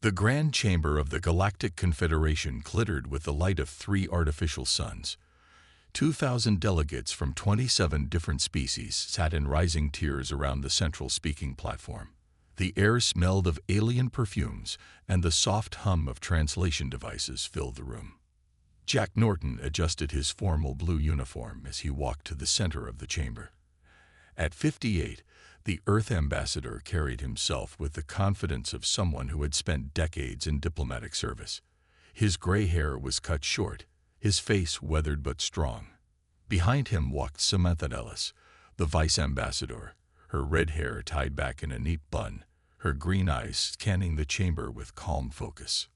The grand chamber of the Galactic Confederation glittered with the light of 3 artificial suns. 2,000 delegates from 27 different species sat in rising tiers around the central speaking platform. The air smelled of alien perfumes, and the soft hum of translation devices filled the room. Jack Norton adjusted his formal blue uniform as he walked to the center of the chamber. At 58, the Earth ambassador carried himself with the confidence of someone who had spent decades in diplomatic service. His gray hair was cut short, his face weathered but strong. Behind him walked Samantha Ellis, the vice ambassador, her red hair tied back in a neat bun, her green eyes scanning the chamber with calm focus.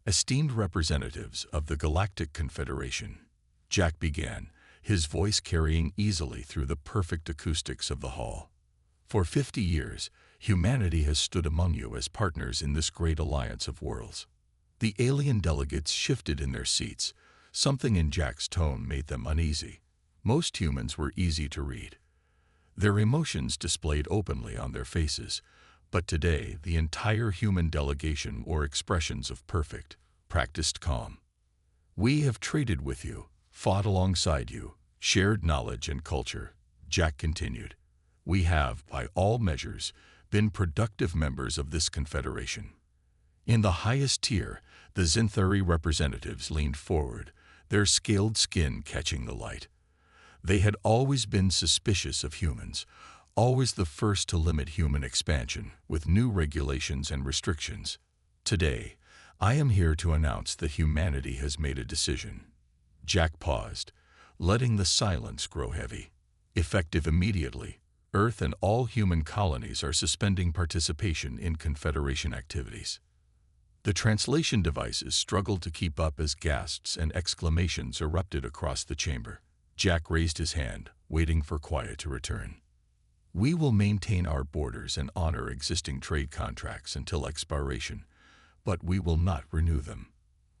Esteemed representatives of the Galactic Confederation, Jack began, his voice carrying easily through the perfect acoustics of the hall. For 50 years, humanity has stood among you as partners in this great alliance of worlds. The alien delegates shifted in their seats. Something in Jack's tone made them uneasy. Most humans were easy to read. Their emotions displayed openly on their faces, but today the entire human delegation wore expressions of perfect, practiced calm. We have traded with you, fought alongside you, shared knowledge and culture, Jack continued. We have, by all measures, been productive members of this confederation. In the highest tier, the Zinthari representatives leaned forward, their scaled skin catching the light. They had always been suspicious of humans, always the first to limit human expansion with new regulations and restrictions. Today, I am here to announce that humanity has made a decision. Jack paused, letting the silence grow heavy. Effective immediately, Earth and all human colonies are suspending participation in Confederation activities. The translation devices struggled to keep up as gasps and exclamations erupted across the chamber. Jack raised his hand, waiting for quiet to return. We will maintain our borders and honor existing trade contracts until expiration, but we will not renew them.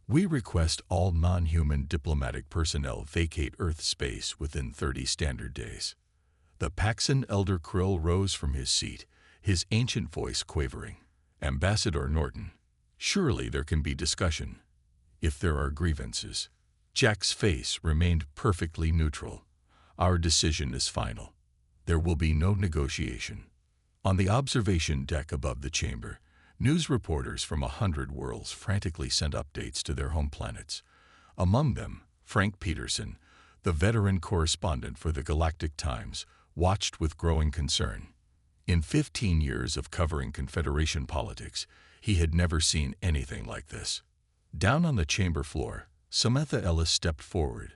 We request all non-human diplomatic personnel vacate Earth space within 30 standard days. The Paxan Elder Krill rose from his seat, his ancient voice quavering. Ambassador Norton, surely there can be discussion, if there are grievances. Jack's face remained perfectly neutral. Our decision is final. There will be no negotiation. On the observation deck above the chamber, news reporters from 100 worlds frantically sent updates to their home planets. Among them, Frank Peterson, the veteran correspondent for the Galactic Times, watched with growing concern. In 15 years of covering Confederation politics, he had never seen anything like this. Down on the chamber floor, Samantha Ellis stepped forward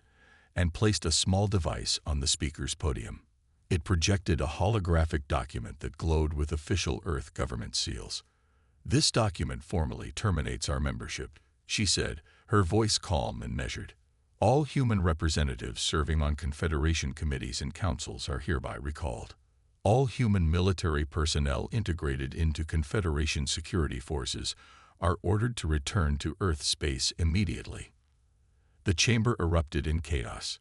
and placed a small device on the speaker's podium. It projected a holographic document that glowed with official Earth government seals. This document formally terminates our membership, she said, her voice calm and measured. All human representatives serving on Confederation committees and councils are hereby recalled. All human military personnel integrated into Confederation security forces are ordered to return to Earth space immediately. The chamber erupted in chaos.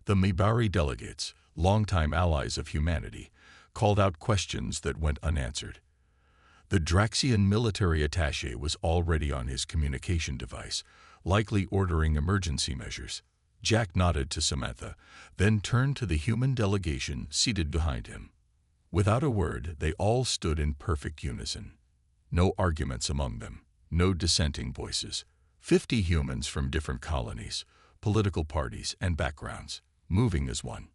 The Mibari delegates, longtime allies of humanity, called out questions that went unanswered. The Draxian military attaché was already on his communication device, likely ordering emergency measures. Jack nodded to Samantha, then turned to the human delegation seated behind him. Without a word, they all stood in perfect unison. No arguments among them, no dissenting voices. 50 humans from different colonies, political parties, and backgrounds, moving as one.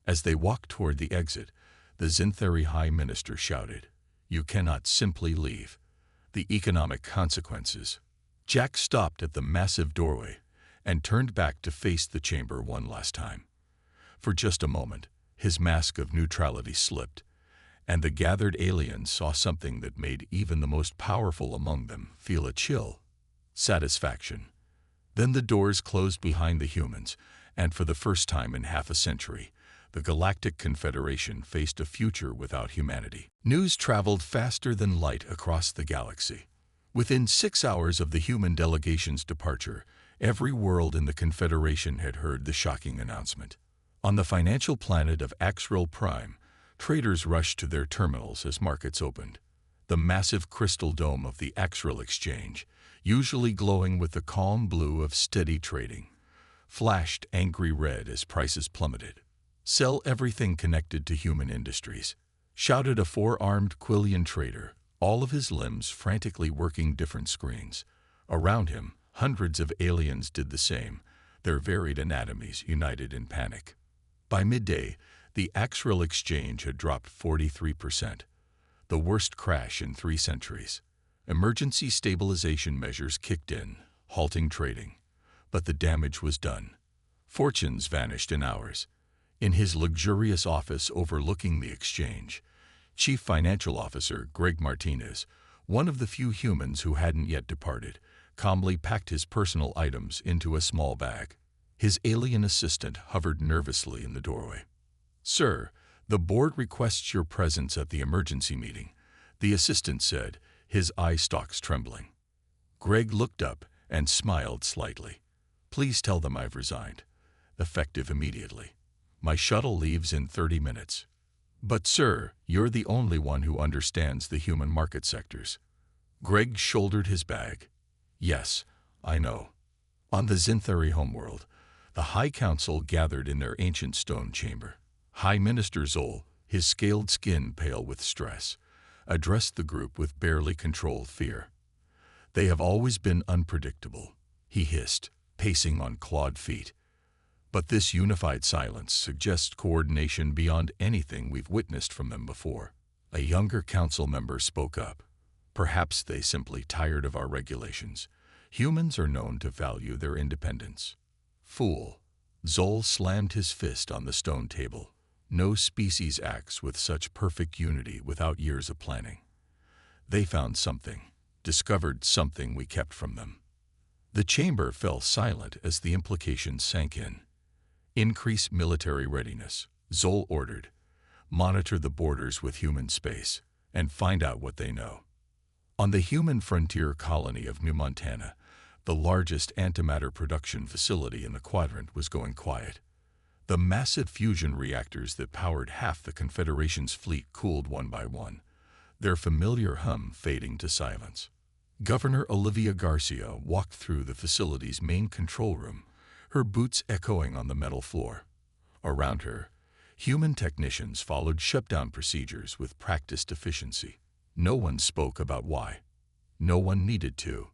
As they walked toward the exit, the Zinthari High Minister shouted, "You cannot simply leave. The economic consequences." Jack stopped at the massive doorway and turned back to face the chamber one last time. For just a moment, his mask of neutrality slipped, and the gathered aliens saw something that made even the most powerful among them feel a chill. Satisfaction. Then the doors closed behind the humans, and for the first time in half a century, the Galactic Confederation faced a future without humanity. News traveled faster than light across the galaxy. Within 6 hours of the human delegation's departure, every world in the Confederation had heard the shocking announcement. On the financial planet of Axril Prime, traders rushed to their terminals as markets opened. The massive crystal dome of the Axral Exchange, usually glowing with the calm blue of steady trading, flashed angry red as prices plummeted. "Sell everything connected to human industries," shouted a four-armed Quillian trader, all of his limbs frantically working different screens. Around him, hundreds of aliens did the same, their varied anatomies united in panic. By midday, the Axral Exchange had dropped 43%, the worst crash in 3 centuries. Emergency stabilization measures kicked in, halting trading. But the damage was done. Fortunes vanished in hours. In his luxurious office overlooking the exchange, Chief Financial Officer Greg Martinez, one of the few humans who hadn't yet departed, calmly packed his personal items into a small bag. His alien assistant hovered nervously in the doorway. "Sir, the board requests your presence at the emergency meeting," the assistant said, his eye stalks trembling. Greg looked up and smiled slightly. "Please tell them I've resigned. Effective immediately. My shuttle leaves in 30 minutes. But sir, you're the only one who understands the human market sectors." Greg shouldered his bag. "Yes, I know." On the Zinthari homeworld, the High Council gathered in their ancient stone chamber. High Minister Zol, his scaled skin pale with stress, addressed the group with barely controlled fear. "They have always been unpredictable," he hissed, pacing on clawed feet. "But this unified silence suggests coordination beyond anything we've witnessed from them before." A younger council member spoke up. "Perhaps they simply tired of our regulations. Humans are known to value their independence." "Fool." Zol slammed his fist on the stone table. "No species acts with such perfect unity without years of planning. They found something, discovered something we kept from them." The chamber fell silent as the implications sank in. "Increase military readiness," Zol ordered. "Monitor the borders with human space, and find out what they know." On the human frontier colony of New Montana, the largest antimatter production facility in the quadrant was going quiet. The massive fusion reactors that powered half the Confederation's fleet cooled one by one, their familiar hum fading to silence. Governor Olivia Garcia walked through the facility's main control room, her boots echoing on the metal floor. Around her, human technicians followed shutdown procedures with practiced efficiency. No one spoke about why. No one needed to.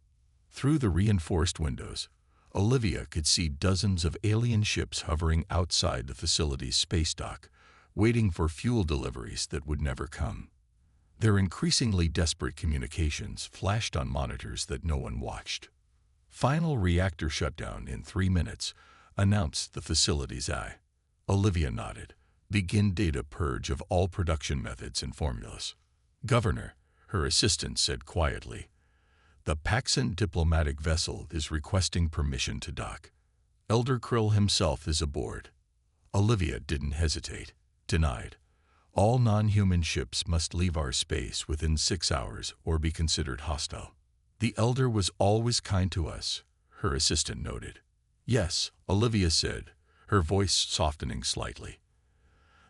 Through the reinforced windows, Olivia could see dozens of alien ships hovering outside the facility's space dock, waiting for fuel deliveries that would never come. Their increasingly desperate communications flashed on monitors that no one watched. "Final reactor shutdown in 3 minutes," announced the facility's eye. Olivia nodded. "Begin data purge of all production methods and formulas." "Governor," her assistant said quietly, "the Paxan diplomatic vessel is requesting permission to dock. Elder Krill himself is aboard." Olivia didn't hesitate. "Denied. All non-human ships must leave our space within 6 hours or be considered hostile." "The Elder was always kind to us," her assistant noted. "Yes," Olivia said, her voice softening slightly.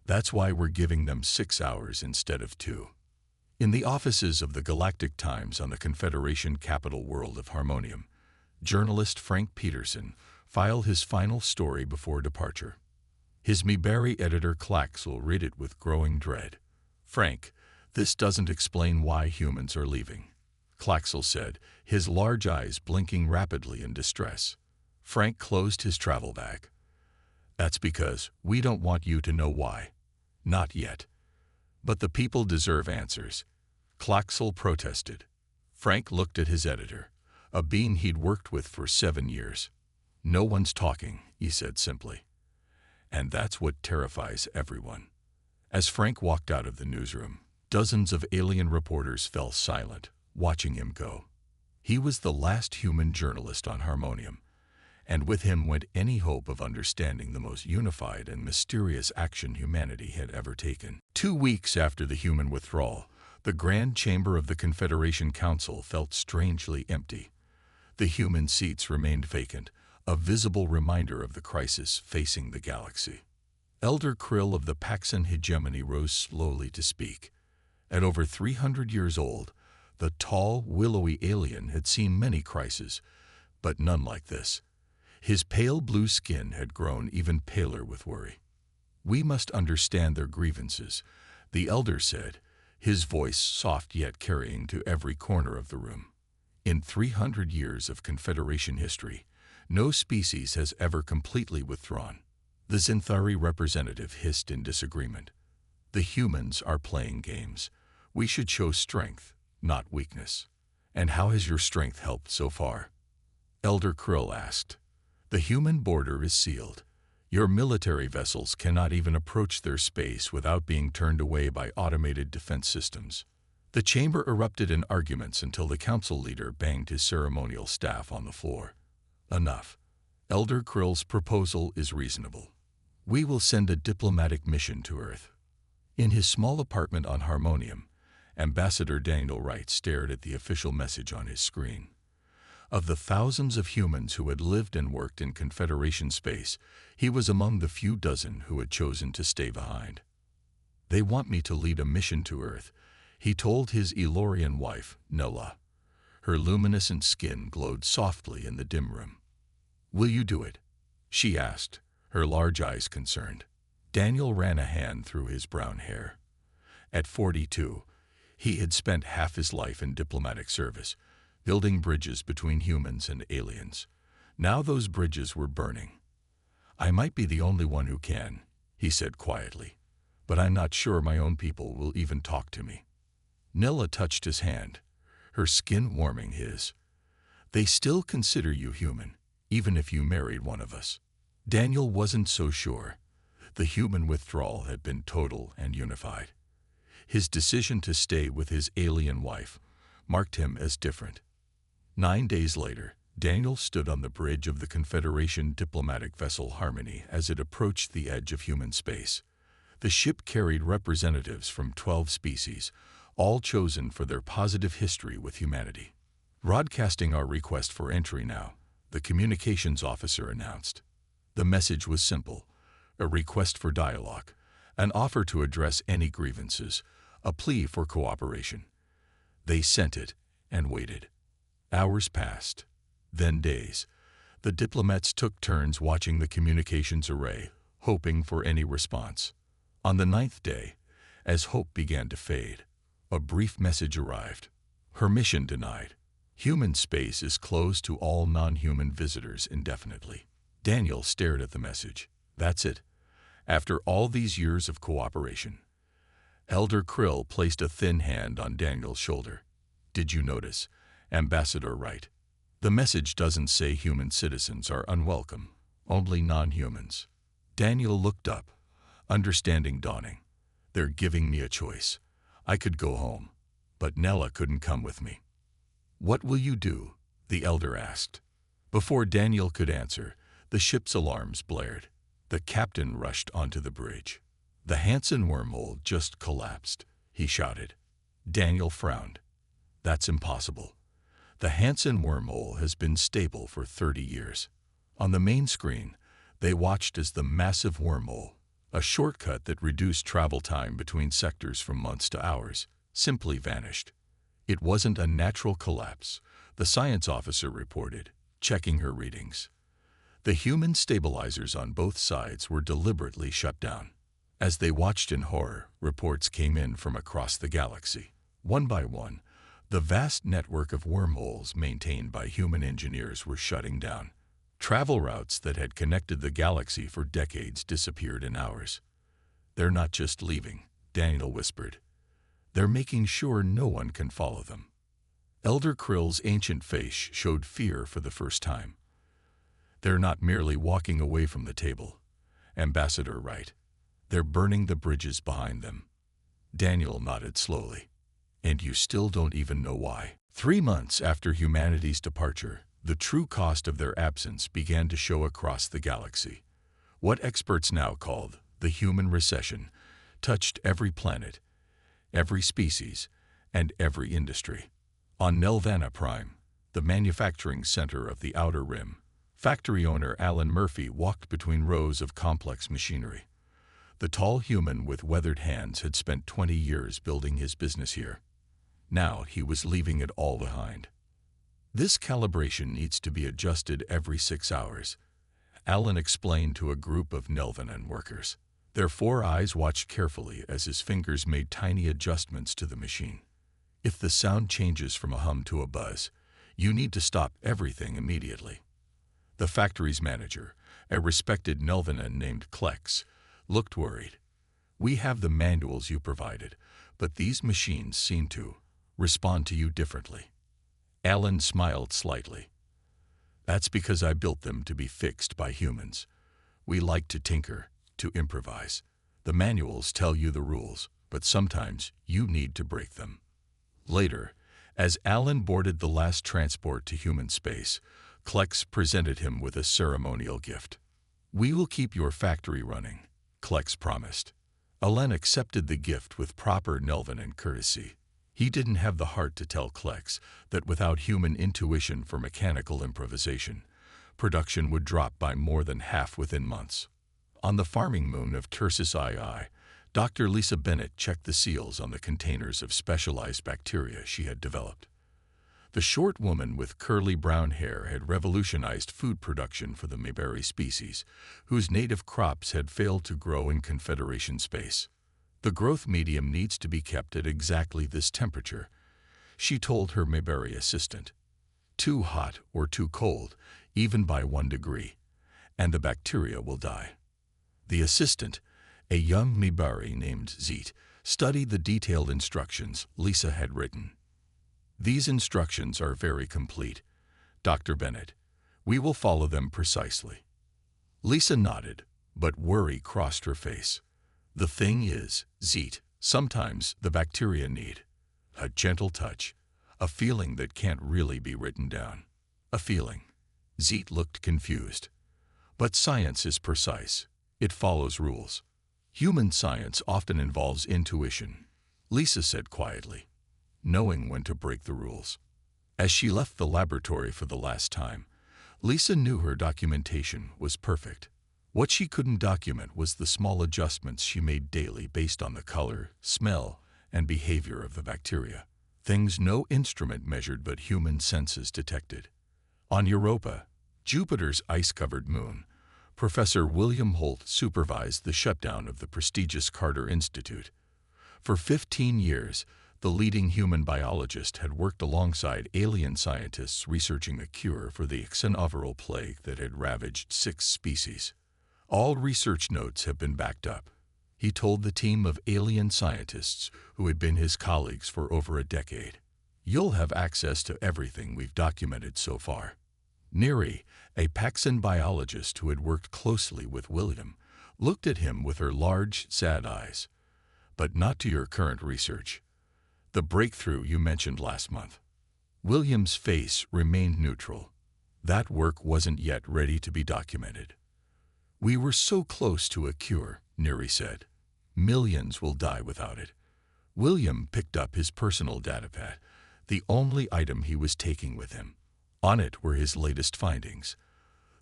"That's why we're giving them 6 hours instead of 2. In the offices of the Galactic Times on the Confederation capital world of Harmonium, journalist Frank Peterson filed his final story before departure. His Meberry editor Claxel read it with growing dread. "Frank, this doesn't explain why humans are leaving," Claxel said, his large eyes blinking rapidly in distress. Frank closed his travel bag. "That's because we don't want you to know why. Not yet. But the people deserve answers," Claxel protested. Frank looked at his editor, a being he'd worked with for 7 years. "No one's talking," he said simply. "And that's what terrifies everyone." As Frank walked out of the newsroom, dozens of alien reporters fell silent, watching him go. He was the last human journalist on Harmonium, and with him went any hope of understanding the most unified and mysterious action humanity had ever taken. 2 weeks after the human withdrawal, the Grand Chamber of the Confederation Council felt strangely empty. The human seats remained vacant, a visible reminder of the crisis facing the galaxy. Elder Krill of the Paxan hegemony rose slowly to speak. At over 300 years old, the tall, willowy alien had seen many crises, but none like this. His pale blue skin had grown even paler with worry. "We must understand their grievances," the elder said, his voice soft yet carrying to every corner of the room. "In 300 years of Confederation history, no species has ever completely withdrawn." The Zinthari representative hissed in disagreement. "The humans are playing games. We should show strength, not weakness." "And how has your strength helped so far?" Elder Krill asked. "The human border is sealed. Your military vessels cannot even approach their space without being turned away by automated defense systems." The chamber erupted in arguments until the council leader banged his ceremonial staff on the floor. "Enough. Elder Krill's proposal is reasonable. We will send a diplomatic mission to Earth." In his small apartment on Harmonium, Ambassador Daniel Wright stared at the official message on his screen. Of the thousands of humans who had lived and worked in Confederation space, he was among the few dozen who had chosen to stay behind. "They want me to lead a mission to Earth," he told his Elorian wife, Nella. Her luminescent skin glowed softly in the dim room. "Will you do it?" she asked, her large eyes concerned. Daniel ran a hand through his brown hair. At 42, he had spent half his life in diplomatic service, building bridges between humans and aliens. Now those bridges were burning. "I might be the only one who can," he said quietly, "but I'm not sure my own people will even talk to me." Nella touched his hand, her skin warming his. "They still consider you human, even if you married one of us." Daniel wasn't so sure. The human withdrawal had been total and unified. His decision to stay with his alien wife marked him as different. 9 days later, Daniel stood on the bridge of the Confederation diplomatic vessel Harmony as it approached the edge of human space. The ship carried representatives from 12 species, all chosen for their positive history with humanity. "Broadcasting our request for entry now," the communications officer announced. The message was simple: a request for dialogue, an offer to address any grievances, a plea for cooperation. They sent it and waited. Hours passed, then days. The diplomats took turns watching the communications array, hoping for any response. On the 9th day, as hope began to fade, a brief message arrived. "Her mission denied. Human space is closed to all non-human visitors indefinitely." Daniel stared at the message. That's it. After all these years of cooperation. Elder Krill placed a thin hand on Daniel's shoulder. "Did you notice, Ambassador Wright? The message doesn't say human citizens are unwelcome, only non-humans." Daniel looked up, understanding dawning. "They're giving me a choice. I could go home, but Nella couldn't come with me." "What will you do?" the elder asked. Before Daniel could answer, the ship's alarms blared. The captain rushed onto the bridge. "The Hansen wormhole just collapsed," he shouted. Daniel frowned. "That's impossible. The Hansen wormhole has been stable for 30 years. On the main screen, they watched as the massive wormhole, a shortcut that reduced travel time between sectors from months to hours, simply vanished. It wasn't a natural collapse, the science officer reported, checking her readings. The human stabilizers on both sides were deliberately shut down. As they watched in horror, reports came in from across the galaxy. One by one, the vast network of wormholes maintained by human engineers were shutting down. Travel routes that had connected the galaxy for decades disappeared in hours. "They're not just leaving," Daniel whispered. "They're making sure no one can follow them." Elder Krill's ancient face showed fear for the first time. "They're not merely walking away from the table, Ambassador Wright. They're burning the bridges behind them." Daniel nodded slowly. "And you still don't even know why." 3 months after humanity's departure, the true cost of their absence began to show across the galaxy. What experts now called the human recession touched every planet, every species, and every industry. On Nelvana Prime, the manufacturing center of the Outer Rim, factory owner Alan Murphy walked between rows of complex machinery. The tall human with weathered hands had spent 20 years building his business here. Now he was leaving it all behind. This calibration needs to be adjusted every 6 hours, Alan explained to a group of Nelvanan workers. Their 4 eyes watched carefully as his fingers made tiny adjustments to the machine. If the sound changes from a hum to a buzz, you need to stop everything immediately. The factory's manager, a respected Nelvanan named Klex, looked worried. We have the manuals you provided, but these machines seem to respond to you differently. Alan smiled slightly. That's because I built them to be fixed by humans. We like to tinker, to improvise. The manuals tell you the rules, but sometimes you need to break them. Later, as Alan boarded the last transport to human space, Klex presented him with a ceremonial gift. We will keep your factory running, Klex promised. Alan accepted the gift with proper Nelvanan courtesy. He didn't have the heart to tell Klex that without human intuition for mechanical improvisation, production would drop by more than half within months. On the farming moon of Tursus II, Dr. Lisa Bennett checked the seals on the containers of specialized bacteria she had developed. The short woman with curly brown hair had revolutionized food production for the Mayberry species, whose native crops had failed to grow in Confederation space. The growth medium needs to be kept at exactly this temperature, she told her Mayberry assistant. Too hot or too cold, even by 1 degree, and the bacteria will die. The assistant, a young Mayberry named Zeet, studied the detailed instructions Lisa had written. These instructions are very complete, Dr. Bennett. We will follow them precisely. Lisa nodded, but worry crossed her face. The thing is, Zeet, sometimes the bacteria need a gentle touch, a feeling that can't really be written down. A feeling. Zeet looked confused. But science is precise. It follows rules. Human science often involves intuition, Lisa said quietly, knowing when to break the rules. As she left the laboratory for the last time, Lisa knew her documentation was perfect. What she couldn't document was the small adjustments she made daily based on the color, smell, and behavior of the bacteria. Things no instrument measured but human senses detected. On Europa, Jupiter's ice-covered moon, Professor William Holt supervised the shutdown of the prestigious Carter Institute. For 15 years, the leading human biologist had worked alongside alien scientists researching a cure for the xenoviral plague that had ravaged 6 species. All research notes have been backed up, he told the team of alien scientists who had been his colleagues for over a decade. You'll have access to everything we've documented so far. Neri, a Paxan biologist who had worked closely with William, looked at him with her large, sad eyes. But not to your current research. The breakthrough you mentioned last month. William's face remained neutral. That work wasn't yet ready to be documented. We were so close to a cure, Neri said. Millions will die without it. William picked up his personal datapad, the only item he was taking with him. On it were his latest findings,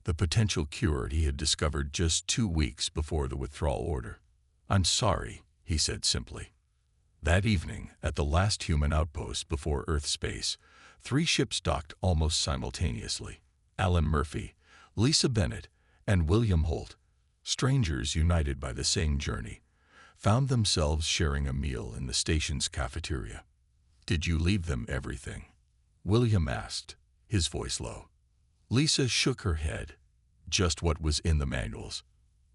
the potential cure he had discovered just 2 weeks before the withdrawal order. I'm sorry, he said simply. That evening, at the last human outpost before Earth space, 3 ships docked almost simultaneously. Alan Murphy, Lisa Bennett, and William Holt, strangers united by the same journey, found themselves sharing a meal in the station's cafeteria. Did you leave them everything? William asked, his voice low. Lisa shook her head. Just what was in the manuals,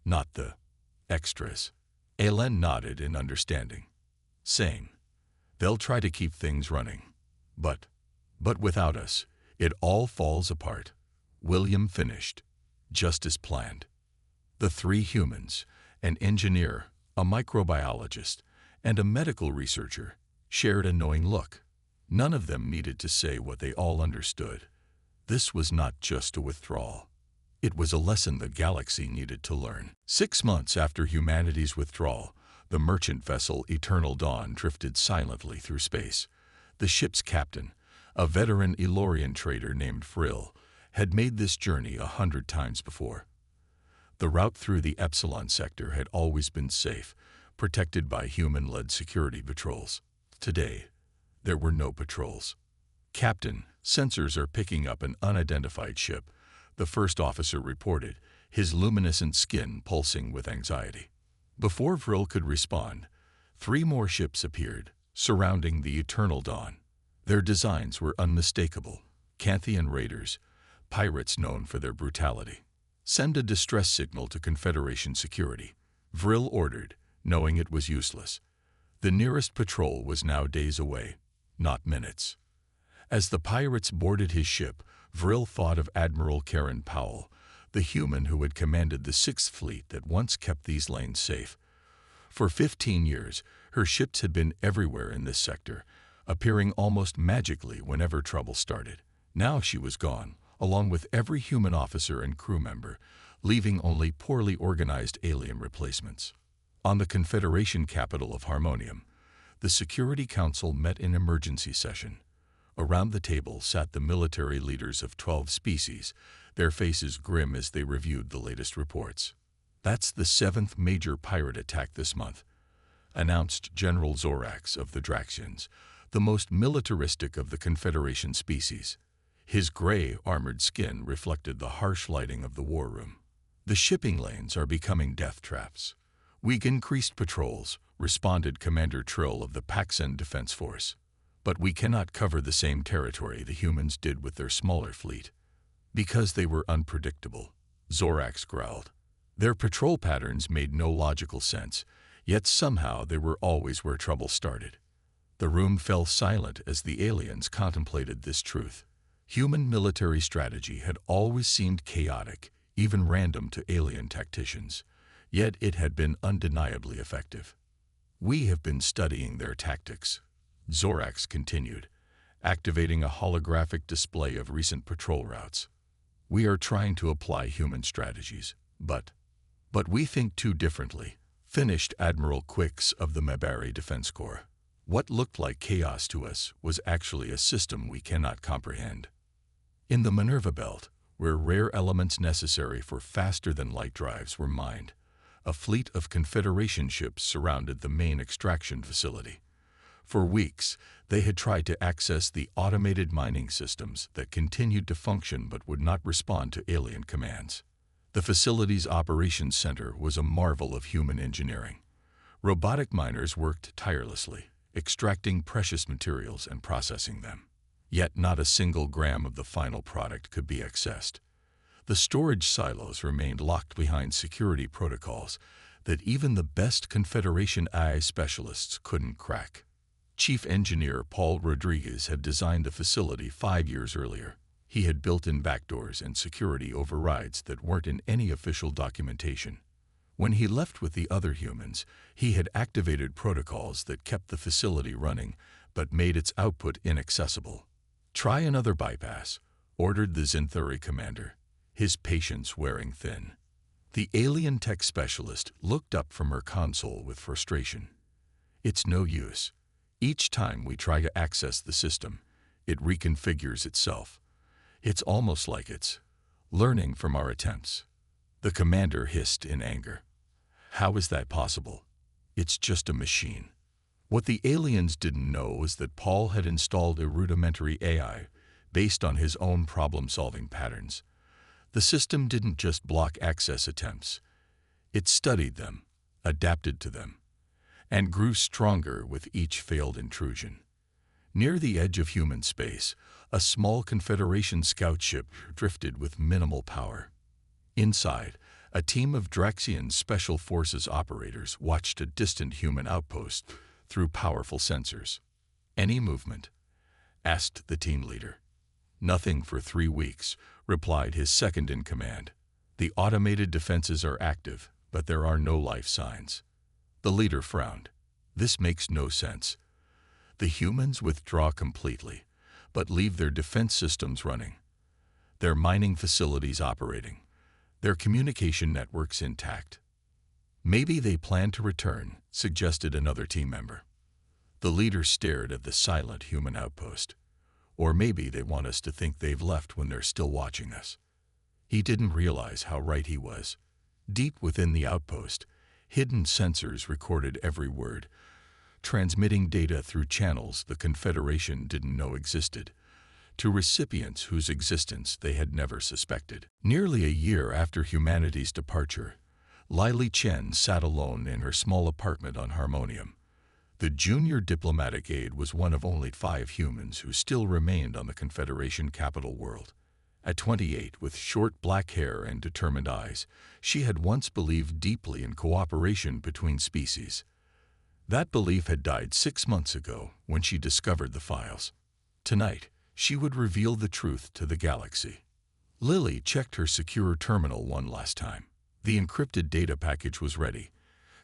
not the extras. Alan nodded in understanding, saying, they'll try to keep things running. But without us, it all falls apart. William finished, just as planned. The 3 humans, an engineer, a microbiologist, and a medical researcher, shared a knowing look. None of them needed to say what they all understood. This was not just a withdrawal. It was a lesson the galaxy needed to learn. 6 months after humanity's withdrawal, the merchant vessel Eternal Dawn drifted silently through space. The ship's captain, a veteran Elorian trader named Frill, had made this journey 100 times before. The route through the Epsilon sector had always been safe, protected by human-led security patrols. Today, there were no patrols. "Captain, sensors are picking up an unidentified ship," the first officer reported, his luminescent skin pulsing with anxiety. Before Vril could respond, 3 more ships appeared, surrounding the Eternal Dawn. Their designs were unmistakable. Canthian raiders, pirates known for their brutality. "Send a distress signal to Confederation security," Vril ordered, knowing it was useless. The nearest patrol was now days away, not minutes. As the pirates boarded his ship, Vril thought of Admiral Karen Powell, the human who had commanded the 6th Fleet that once kept these lanes safe. For 15 years, her ships had been everywhere in this sector, appearing almost magically whenever trouble started. Now she was gone, along with every human officer and crew member, leaving only poorly organized alien replacements. On the Confederation capital of Harmonium, the Security Council met in emergency session. Around the table sat the military leaders of 12 species, their faces grim as they reviewed the latest reports. "That's the 7th major pirate attack this month," announced General Zorax of the Draxians, the most militaristic of the Confederation species. His gray, armored skin reflected the harsh lighting of the war room. "The shipping lanes are becoming death traps. We've increased patrols," responded Commander Trill of the Paxen Defense Force. "But we cannot cover the same territory the humans did with their smaller fleet." "Because they were unpredictable," Zorax growled. Their patrol patterns made no logical sense, yet somehow they were always where trouble started. The room fell silent as the aliens contemplated this truth. Human military strategy had always seemed chaotic, even random to alien tacticians, yet it had been undeniably effective. "We have been studying their tactics," Zorax continued, activating a holographic display of recent patrol routes. "We are trying to apply human strategies, but we think too differently," finished Admiral Quix of the Mabari Defense Corps. "What looked like chaos to us was actually a system we cannot comprehend." In the Minerva Belt, where rare elements necessary for faster-than-light drives were mined, a fleet of Confederation ships surrounded the main extraction facility. For weeks, they had tried to access the automated mining systems that continued to function but would not respond to alien commands. The facility's operations center was a marvel of human engineering. Robotic miners worked tirelessly, extracting precious materials and processing them. Yet not a single gram of the final product could be accessed. The storage silos remained locked behind security protocols that even the best Confederation AI specialists couldn't crack. Chief Engineer Paul Rodriguez had designed the facility 5 years earlier. He had built-in backdoors and security overrides that weren't in any official documentation. When he left with the other humans, he had activated protocols that kept the facility running but made its output inaccessible. "Try another bypass," ordered the Zinthuri commander, his patience wearing thin. The alien tech specialist looked up from her console with frustration. "It's no use. Each time we try to access the system, it reconfigures itself. It's almost like it's learning from our attempts." The commander hissed in anger. "How is that possible? It's just a machine." What the aliens didn't know was that Paul had installed a rudimentary AI based on his own problem-solving patterns. The system didn't just block access attempts. It studied them, adapted to them, and grew stronger with each failed intrusion. Near the edge of human space, a small Confederation scout ship drifted with minimal power. Inside, a team of Draxian Special Forces operators watched a distant human outpost through powerful sensors. "Any movement?" asked the team leader. "Nothing for 3 weeks," replied his second-in-command. "The automated defenses are active, but there are no life signs." The leader frowned. "This makes no sense. The humans withdraw completely, but leave their defense systems running, their mining facilities operating, their communication networks intact." "Maybe they plan to return," suggested another team member. The leader stared at the silent human outpost. "Or maybe they want us to think they've left when they're still watching us." He didn't realize how right he was. Deep within the outpost, hidden sensors recorded every word, transmitting data through channels the Confederation didn't know existed, to recipients whose existence they had never suspected. Nearly a year after humanity's departure, Lily Chen sat alone in her small apartment on Harmonium. The junior diplomatic aide was one of only 5 humans who still remained on the Confederation capital world. At 28, with short black hair and determined eyes, she had once believed deeply in cooperation between species. That belief had died 6 months ago when she discovered the files. Tonight, she would reveal the truth to the galaxy. Lily checked her secure terminal one last time. The encrypted data package was ready,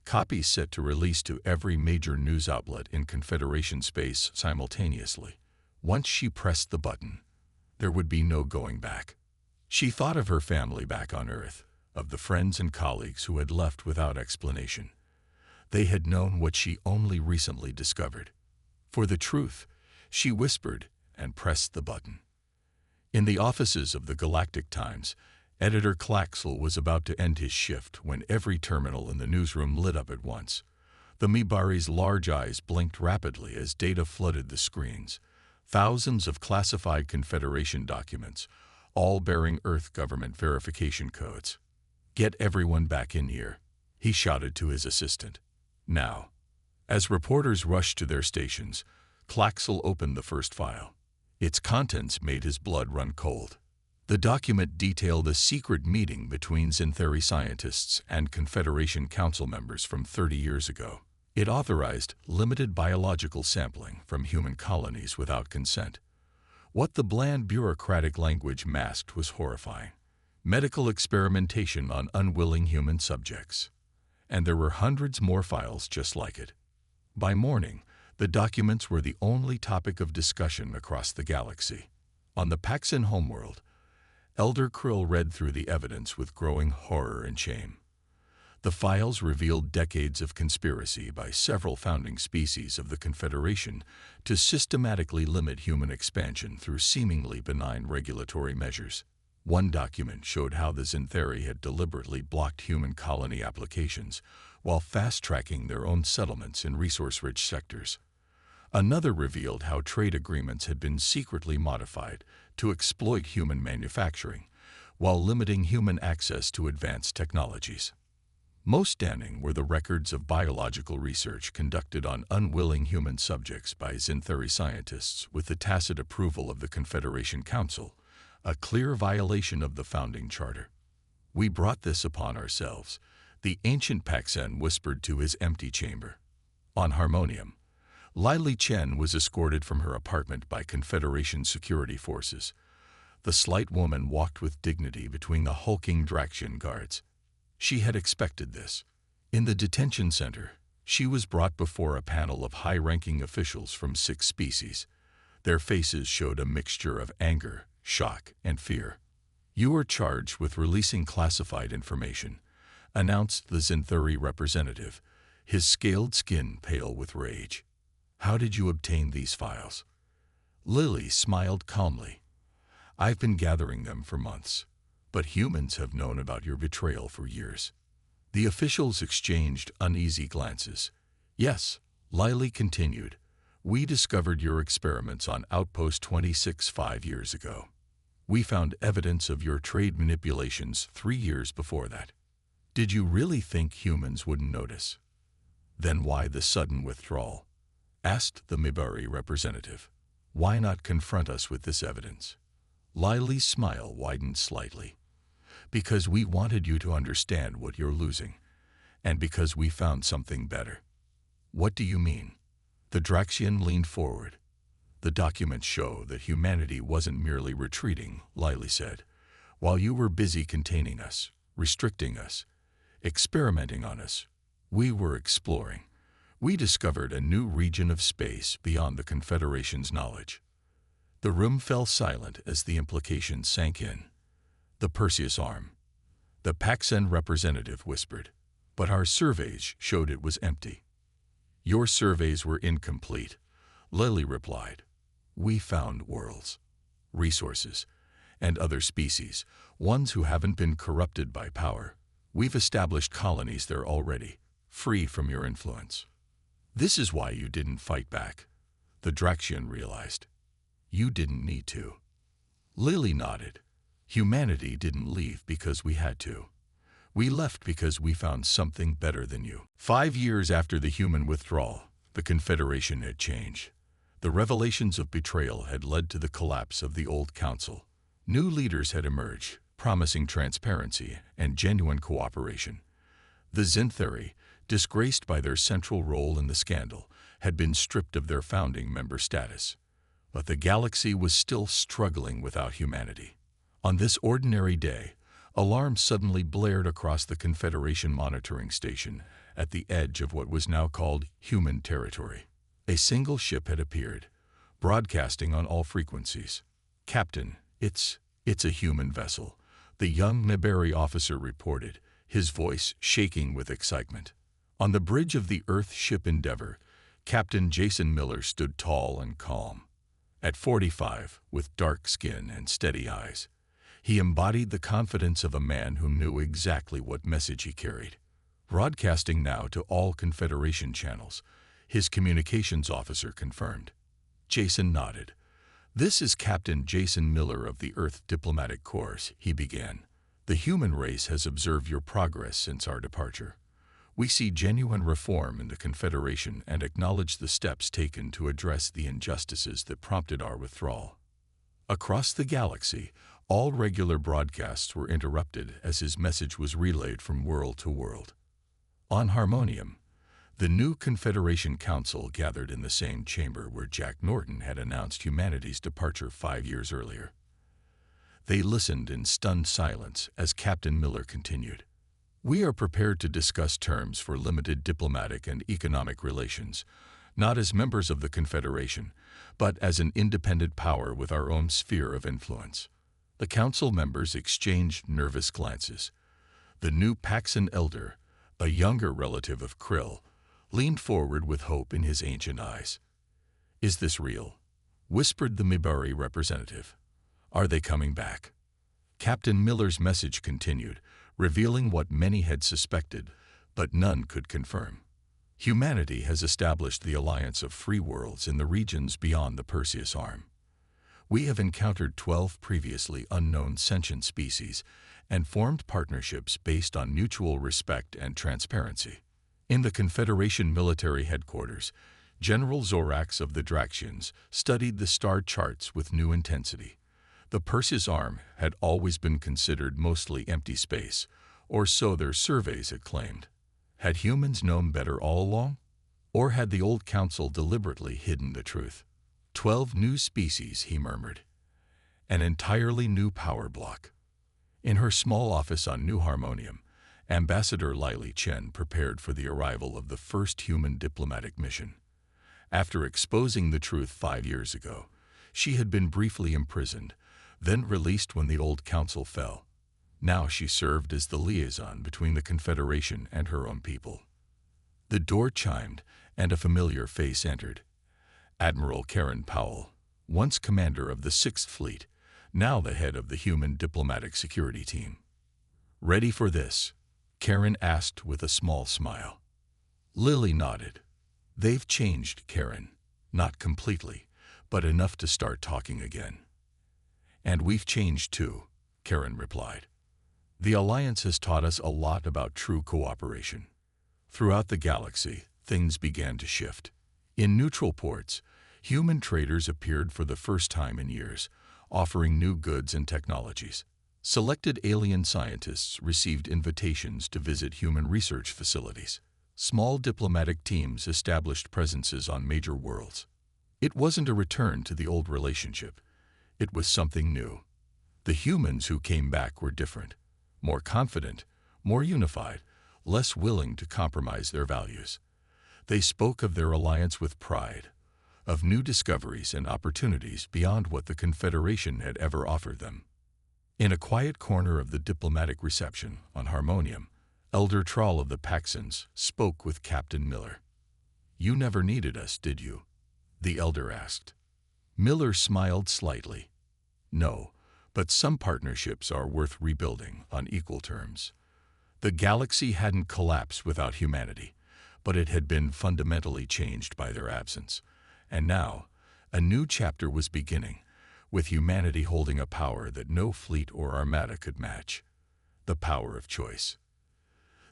copies set to release to every major news outlet in Confederation space simultaneously. Once she pressed the button, there would be no going back. She thought of her family back on Earth, of the friends and colleagues who had left without explanation. They had known what she only recently discovered. For the truth, she whispered and pressed the button. In the offices of the Galactic Times, editor Claxel was about to end his shift when every terminal in the newsroom lit up at once. The Mibari's large eyes blinked rapidly as data flooded the screens. Thousands of classified Confederation documents, all bearing Earth government verification codes. "Get everyone back in here," he shouted to his assistant. "Now." As reporters rushed to their stations, Claxel opened the first file. Its contents made his blood run cold. The document detailed a secret meeting between Xanthari scientists and Confederation Council members from 30 years ago. It authorized limited biological sampling from human colonies without consent. What the bland bureaucratic language masked was horrifying. Medical experimentation on unwilling human subjects. And there were hundreds more files just like it. By morning, the documents were the only topic of discussion across the galaxy. On the Paxan homeworld, Elder Krill read through the evidence with growing horror and shame. The files revealed decades of conspiracy by several founding species of the Confederation to systematically limit human expansion through seemingly benign regulatory measures. One document showed how the Xanthari had deliberately blocked human colony applications while fast-tracking their own settlements in resource-rich sectors. Another revealed how trade agreements had been secretly modified to exploit human manufacturing while limiting human access to advanced technologies. Most damning were the records of biological research conducted on unwilling human subjects by Xanthari scientists with the tacit approval of the Confederation Council, a clear violation of the founding charter. "We brought this upon ourselves," the ancient Paxan whispered to his empty chamber. On Harmonium, Lily Chen was escorted from her apartment by Confederation security forces. The slight woman walked with dignity between the hulking Draxian guards. She had expected this. In the detention center, she was brought before a panel of high-ranking officials from 6 species. Their faces showed a mixture of anger, shock, and fear. "You are charged with releasing classified information," announced the Xanthari representative, his scaled skin pale with rage. "How did you obtain these files?" Lily smiled calmly. "I've been gathering them for months. But humans have known about your betrayal for years." The officials exchanged uneasy glances. "Yes," Lily continued, "we discovered your experiments on Outpost 26 5 years ago. We found evidence of your trade manipulations 3 years before that. Did you really think humans wouldn't notice? Then why the sudden withdrawal?" asked the Mibari representative. "Why not confront us with this evidence?" Lily's smile widened slightly. "Because we wanted you to understand what you're losing, and because we found something better." "What do you mean?" The Draxian leaned forward. "The documents show that humanity wasn't merely retreating," Lily said. "While you were busy containing us, restricting us, experimenting on us, we were exploring. We discovered a new region of space beyond the Confederation's knowledge." The room fell silent as the implication sank in. "The Perseus arm," the Paxan representative whispered. "But our surveys showed it was empty." "Your surveys were incomplete," Lily replied. "We found worlds, resources, and other species, ones who haven't been corrupted by power, We've established colonies there already, free from your influence. This is why you didn't fight back, the Draxian realized. You didn't need to. Lily nodded. Humanity didn't leave because we had to. We left because we found something better than you. 5 years after the human withdrawal, the Confederation had changed. The revelations of betrayal had led to the collapse of the old council. New leaders had emerged, promising transparency and genuine cooperation. The Zintheri, disgraced by their central role in the scandal, had been stripped of their founding member status. But the galaxy was still struggling without humanity. On this ordinary day, alarms suddenly blared across the Confederation monitoring station at the edge of what was now called human territory. A single ship had appeared, broadcasting on all frequencies. "Captain, it's a human vessel," the young Niberi officer reported, his voice shaking with excitement. On the bridge of the Earth ship Endeavor, Captain Jason Miller stood tall and calm. At 45, with dark skin and steady eyes, he embodied the confidence of a man who knew exactly what message he carried. Broadcasting now to all Confederation channels, his communications officer confirmed. Jason nodded. "This is Captain Jason Miller of the Earth Diplomatic Corps," he began. "The human race has observed your progress since our departure. We see genuine reform in the Confederation and acknowledge the steps taken to address the injustices that prompted our withdrawal." Across the galaxy, all regular broadcasts were interrupted as his message was relayed from world to world. On Harmonium, the new Confederation Council gathered in the same chamber where Jack Norton had announced humanity's departure 5 years earlier. They listened in stunned silence as Captain Miller continued. "We are prepared to discuss terms for limited diplomatic and economic relations, not as members of the Confederation, but as an independent power with our own sphere of influence." The council members exchanged nervous glances. The new Paxan elder, a younger relative of Krill, leaned forward with hope in his ancient eyes. "Is this real?" whispered the Mibari representative. "Are they coming back?" Captain Miller's message continued, revealing what many had suspected, but none could confirm. Humanity has established the alliance of free worlds in the regions beyond the Perseus Arm. We have encountered 12 previously unknown sentient species and formed partnerships based on mutual respect and transparency. In the Confederation military headquarters, General Zorax of the Draxians studied the star charts with new intensity. The Perseus Arm had always been considered mostly empty space, or so their surveys had claimed. Had humans known better all along? Or had the old council deliberately hidden the truth? 12 new species, he murmured. An entirely new power block. In her small office on New Harmonium, Ambassador Lily Chen prepared for the arrival of the first human diplomatic mission. After exposing the truth 5 years ago, she had been briefly imprisoned, then released when the old council fell. Now she served as the liaison between the Confederation and her own people. The door chimed, and a familiar face entered. Admiral Karen Powell, once commander of the 6th Fleet, now the head of the Human Diplomatic Security Team. "Ready for this?" Karen asked with a small smile. Lily nodded. "They've changed, Karen. Not completely, but enough to start talking again." "And we've changed too," Karen replied. "The Alliance has taught us a lot about true cooperation." Throughout the galaxy, things began to shift. In neutral ports, human traders appeared for the first time in years, offering new goods and technologies. Selected alien scientists received invitations to visit human research facilities. Small diplomatic teams established presences on major worlds. It wasn't a return to the old relationship. It was something new. The humans who came back were different, more confident, more unified, less willing to compromise their values. They spoke of their alliance with pride, of new discoveries and opportunities beyond what the Confederation had ever offered them. In a quiet corner of the diplomatic reception on Harmonium, Elder Troll of the Paxans spoke with Captain Miller. "You never needed us, did you?" the elder asked. Miller smiled slightly. "No, but some partnerships are worth rebuilding on equal terms. The galaxy hadn't collapsed without humanity, but it had been fundamentally changed by their absence. And now, a new chapter was beginning, with humanity holding a power that no fleet or armada could match: the power of choice.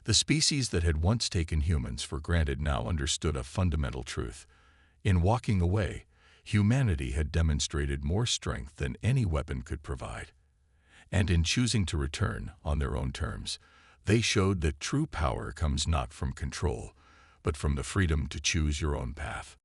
The species that had once taken humans for granted now understood a fundamental truth. In walking away, humanity had demonstrated more strength than any weapon could provide. And in choosing to return on their own terms, they showed that true power comes not from control, but from the freedom to choose your own path.